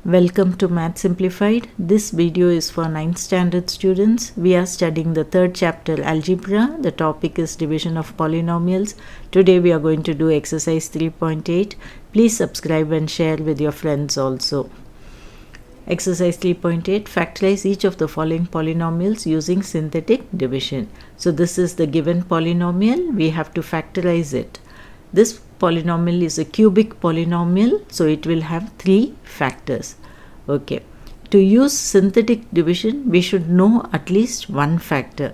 Welcome to Math Simplified. This video is for 9th standard students. We are studying the third chapter Algebra. The topic is division of polynomials. Today we are going to do exercise 3.8. Please subscribe and share with your friends also. Exercise 3.8. Factorize each of the following polynomials using synthetic division. So this is the given polynomial. We have to factorize it. This polynomial is a cubic polynomial, so it will have 3 factors. Okay, to use synthetic division we should know at least one factor.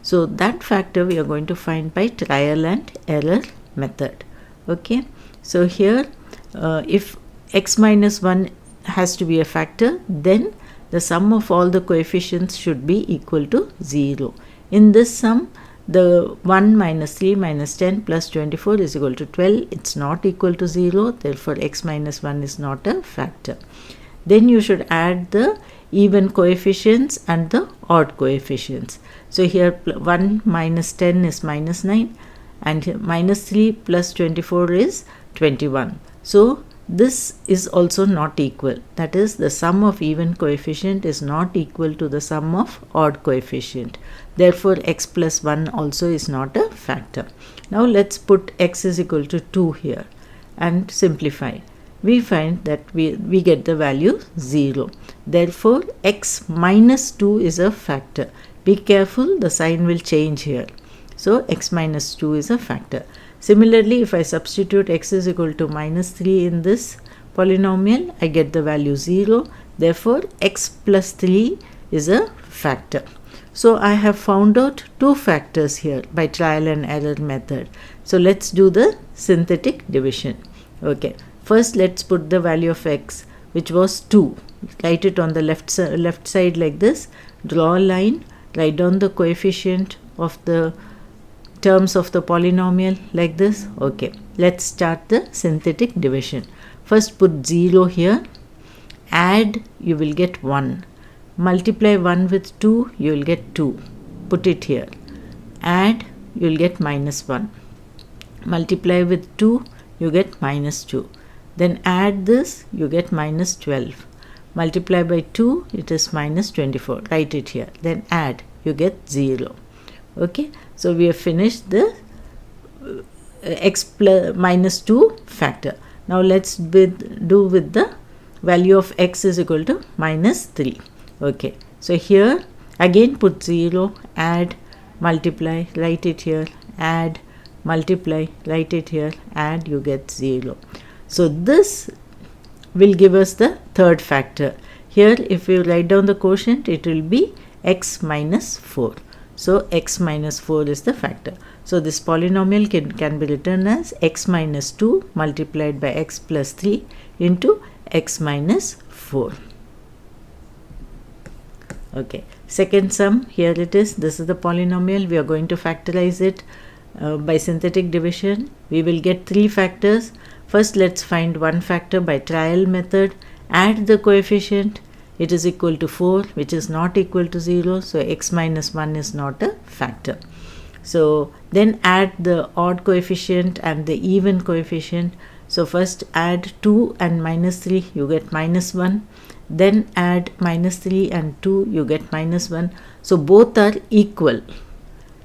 So that factor we are going to find by trial and error method. Okay, so here if x minus 1 has to be a factor, then the sum of all the coefficients should be equal to 0. In this sum, the 1 minus 3 minus 10 plus 24 is equal to 12. It's not equal to 0. Therefore, x minus 1 is not a factor. Then you should add the even coefficients and the odd coefficients. So here 1 minus 10 is minus 9 and minus 3 plus 24 is 21. So this is also not equal. That is, the sum of even coefficient is not equal to the sum of odd coefficient. Therefore, x plus 1 also is not a factor. Now let's put x is equal to 2 here and simplify. We find that we get the value 0. Therefore, x minus 2 is a factor. Be careful, the sign will change here. So x minus 2 is a factor. Similarly, if I substitute x is equal to minus 3 in this polynomial, I get the value 0. Therefore, x plus 3 is a factor. So I have found out 2 factors here by trial and error method. So let's do the synthetic division. Okay, first let's put the value of x, which was 2. Write it on the left side like this. Draw a line, write down the coefficient of the terms of the polynomial like this. Okay, let's start the synthetic division. First put 0 here, add, you will get 1. Multiply 1 with 2, you will get 2. Put it here. Add, you will get minus 1. Multiply with 2, you get minus 2. Then add this, you get minus 12. Multiply by 2, it is minus 24. Write it here. Then add, you get 0. Okay, so we have finished the x plus minus 2 factor. Now let's do with the value of x is equal to minus 3. Okay, so here again put 0, add, multiply, write it here, add, multiply, write it here, add, you get 0. So this will give us the third factor. Here if you write down the quotient, it will be x minus 4. So x minus 4 is the factor. So this polynomial can be written as x minus 2 multiplied by x plus 3 into x minus 4. Okay, second sum, here it is. This is the polynomial. We are going to factorize it by synthetic division. We will get 3 factors. First let's find one factor by trial method. Add the coefficient. It is equal to 4, which is not equal to 0. So x minus 1 is not a factor. So then add the odd coefficient and the even coefficient. So first add 2 and minus 3, you get minus 1. Then add minus 3 and 2, you get minus 1. So both are equal.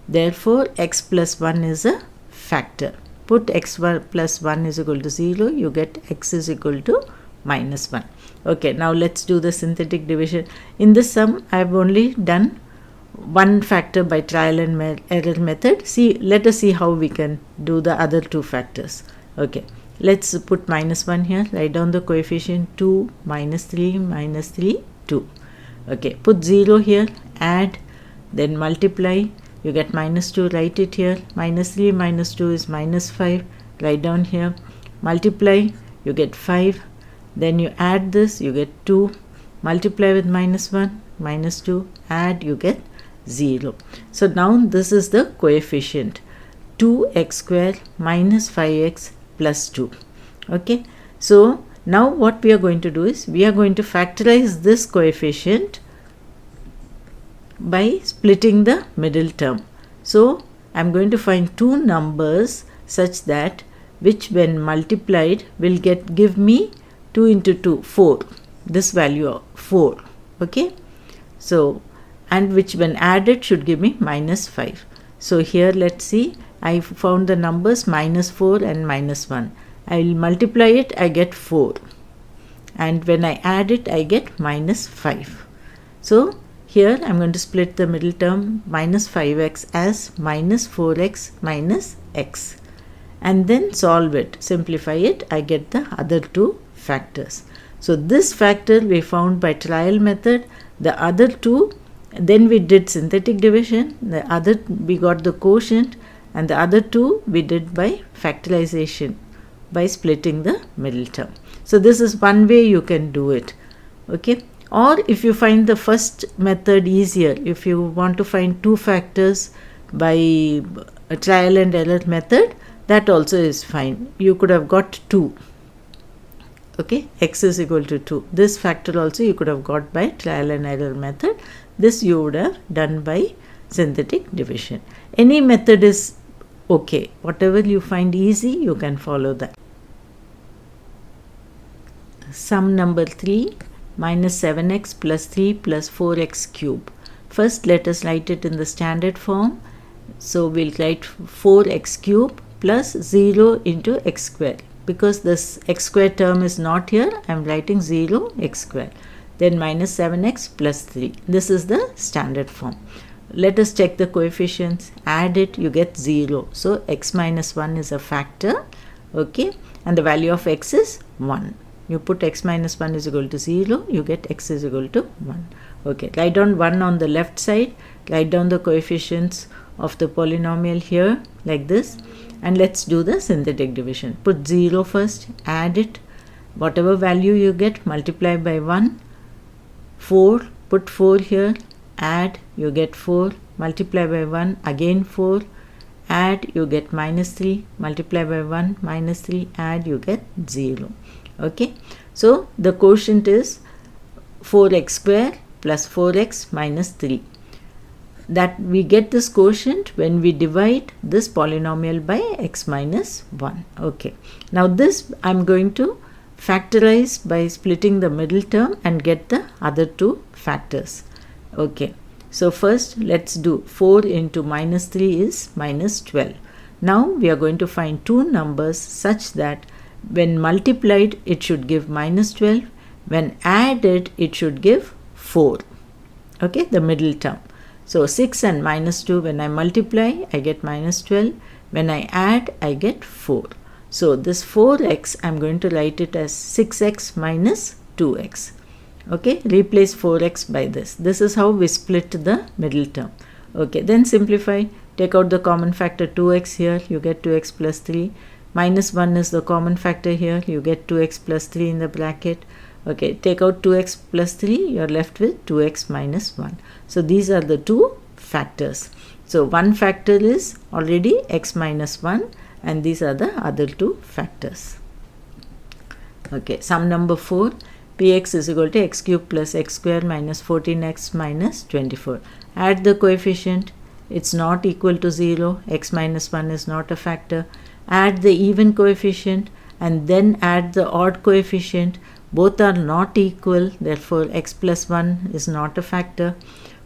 Therefore, x plus 1 is a factor. Put x plus 1 is equal to 0, you get x is equal to minus 1. Okay, now let's do the synthetic division. In this sum, I have only done one factor by trial and error method. Let us see how we can do the other 2 factors. Okay, let's put minus 1 here. Write down the coefficient 2, minus 3, 2. Okay, put 0 here, add, then multiply. You get minus 2, write it here. Minus 3 minus 2 is minus 5. Write down here. Multiply, you get 5. Then you add this, you get 2. Multiply with minus 1, minus 2. Add, you get 0. So now this is the coefficient. 2x square minus 5x plus 2. Okay. So now what we are going to do is we are going to factorize this coefficient by splitting the middle term. So I am going to find 2 numbers such that which when multiplied will give me 2 into 2, 4. this value of 4. Okay, so and which when added should give me minus 5. So here let's see, I found the numbers minus 4 and minus 1. I will multiply it, I get 4, and when I add it I get minus 5. So here I am going to split the middle term minus 5x as minus 4x minus x, and then solve it, simplify it, I get the other two factors. So this factor we found by trial method, the other two then we did synthetic division, the other we got the quotient, and the other two we did by factorization, by splitting the middle term. So this is one way you can do it. Okay, or if you find the first method easier, if you want to find two factors by a trial and error method, that also is fine. You could have got 2. Okay, x is equal to 2. This factor also you could have got by trial and error method. This you would have done by synthetic division. Any method is okay. Whatever you find easy, you can follow that. Sum number 3, minus 7x plus 3 plus 4x cube. First let us write it in the standard form. So we'll write 4x cube plus 0 into x square. Because this x square term is not here, I am writing 0 x square. Then minus 7x plus 3. This is the standard form. Let us check the coefficients. Add it, you get 0. So x minus 1 is a factor. Okay, and the value of x is 1. You put x minus 1 is equal to 0, you get x is equal to 1. Okay, write down 1 on the left side. Write down the coefficients of the polynomial here like this. And let's do the synthetic division. Put 0 first, add it. Whatever value you get, multiply by 1. 4, put 4 here, add, you get 4, multiply by 1, again 4, add, you get minus 3, multiply by 1, minus 3, add, you get 0. Okay, so the quotient is 4x square plus 4x minus 3. That we get this quotient when we divide this polynomial by x minus 1. Okay, now this I am going to factorize by splitting the middle term and get the other two factors. Okay, so first let's do 4 into minus 3 is minus 12. Now we are going to find two numbers such that when multiplied it should give minus 12, when added it should give 4. Okay, the middle term. So 6 and minus 2, when I multiply I get minus 12, when I add I get 4. So this 4x I am going to write it as 6x minus 2x. Okay, replace 4x by this. This is how we split the middle term. Okay, then simplify, take out the common factor 2x here, you get 2x plus 3. Minus 1 is the common factor here, you get 2x plus 3 in the bracket. Okay, take out 2x plus 3, you are left with 2x minus 1. So these are the two factors. So one factor is already x minus 1 and these are the other two factors. Okay, sum number 4, px is equal to x cube plus x square minus 14x minus 24. Add the coefficient, it's not equal to 0, x minus 1 is not a factor. Add the even coefficient and then add the odd coefficient. Both are not equal, therefore x plus 1 is not a factor.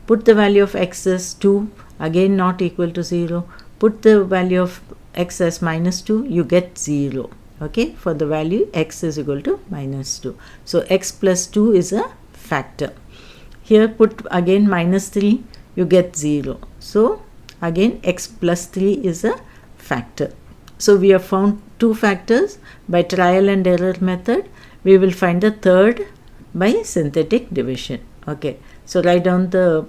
Put the value of x as 2, again not equal to 0. Put the value of x as minus 2, you get 0. Okay, for the value x is equal to minus 2. So x plus 2 is a factor. Here put again minus 3, you get 0. So again x plus 3 is a factor. So we have found two factors by trial and error method. We will find the third by synthetic division. Okay, so write down the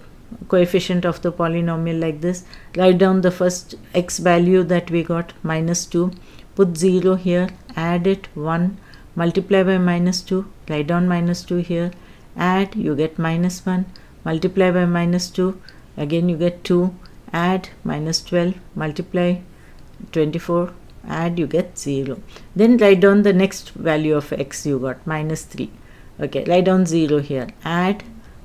coefficient of the polynomial like this. Write down the first x value that we got, minus 2. Put 0 here, add it 1, multiply by minus 2, write down minus 2 here, add, you get minus 1, multiply by minus 2, again you get 2, add minus 12, multiply 24, add, you get 0. Then write down the next value of x you got, minus 3. Okay, write down 0 here, add,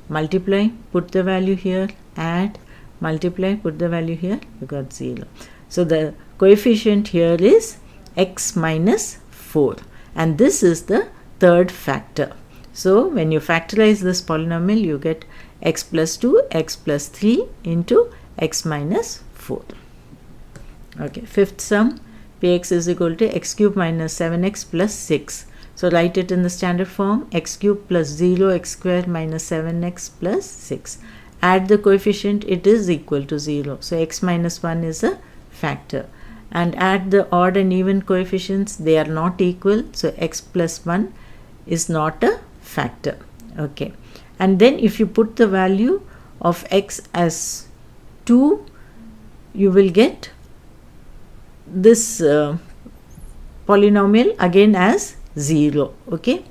multiply, put the value here, add, multiply, put the value here, you got 0. So the coefficient here is x minus 4 and this is the third factor. So when you factorize this polynomial, you get x plus 2, x plus 3 into x minus 4. Okay, fifth sum, px is equal to x cube minus 7x plus 6. So write it in the standard form, x cube plus 0 x square minus 7x plus 6. Add the coefficient, it is equal to 0. So x minus 1 is a factor. And add the odd and even coefficients, they are not equal. So x plus 1 is not a factor. Okay. And then if you put the value of x as 2, you will get this polynomial again as 0. Okay.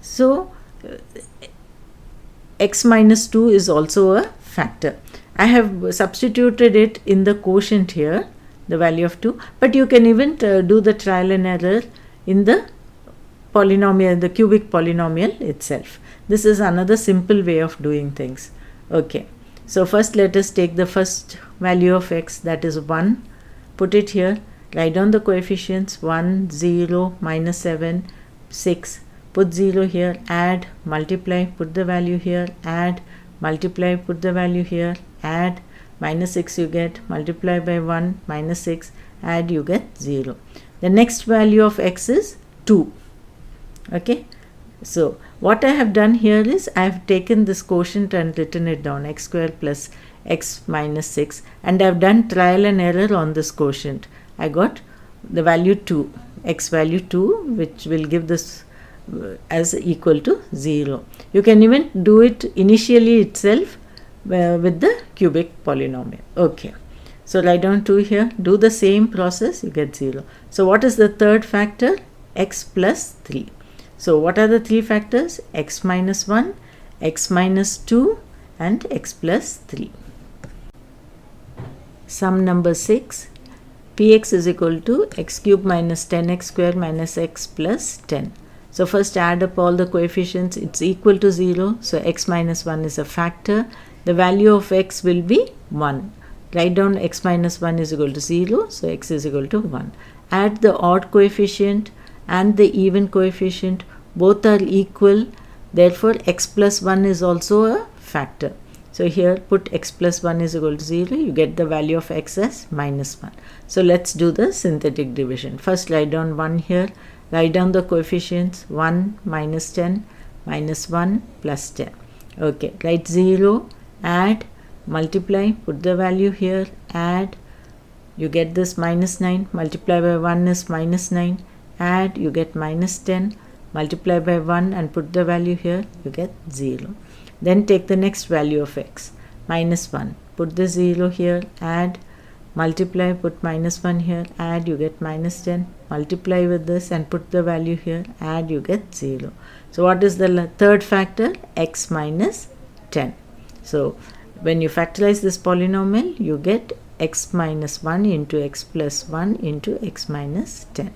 So x minus 2 is also a factor. I have substituted it in the quotient here, the value of 2, but you can even do the trial and error in the polynomial, the cubic polynomial itself. This is another simple way of doing things. Okay. So first let us take the first value of x, that is 1. Put it here. Write down the coefficients 1, 0, minus 7, 6. Put 0 here, add, multiply, put the value here, add, multiply, put the value here, add, minus 6 you get, multiply by 1, minus 6, add, you get 0. The next value of x is 2. Okay. So what I have done here is I have taken this quotient and written it down, x square plus x minus 6, and I have done trial and error on this quotient. I got the value 2, x value 2, which will give this as equal to 0. You can even do it initially itself with the cubic polynomial. Okay. So write down 2 here, do the same process, you get 0. So what is the third factor? X plus 3. So what are the three factors? X minus 1, x minus 2 and x plus 3. Sum number 6. Px is equal to x cube minus 10x square minus x plus 10. So first add up all the coefficients, it's equal to 0. So x minus 1 is a factor. The value of x will be 1. Write down x minus 1 is equal to 0. So x is equal to 1. Add the odd coefficient and the even coefficient. Both are equal. Therefore x plus 1 is also a factor. So here put x plus 1 is equal to 0. You get the value of x as minus 1. So let's do the synthetic division. First write down 1 here. Write down the coefficients 1 minus 10 minus 1 plus 10. Okay. Write 0. Add. Multiply. Put the value here. Add. You get this minus 9. Multiply by 1 is minus 9. Add. You get minus 10. Multiply by 1 and put the value here. You get 0. Then take the next value of x, minus 1. Put the 0 here, add, multiply, put minus 1 here, add, you get minus 10. Multiply with this and put the value here, add, you get 0. So what is the third factor? X minus 10. So when you factorize this polynomial, you get x minus 1 into x plus 1 into x minus 10.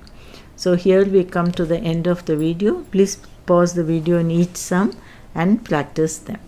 So here we come to the end of the video. Please pause the video in each sum and practice them.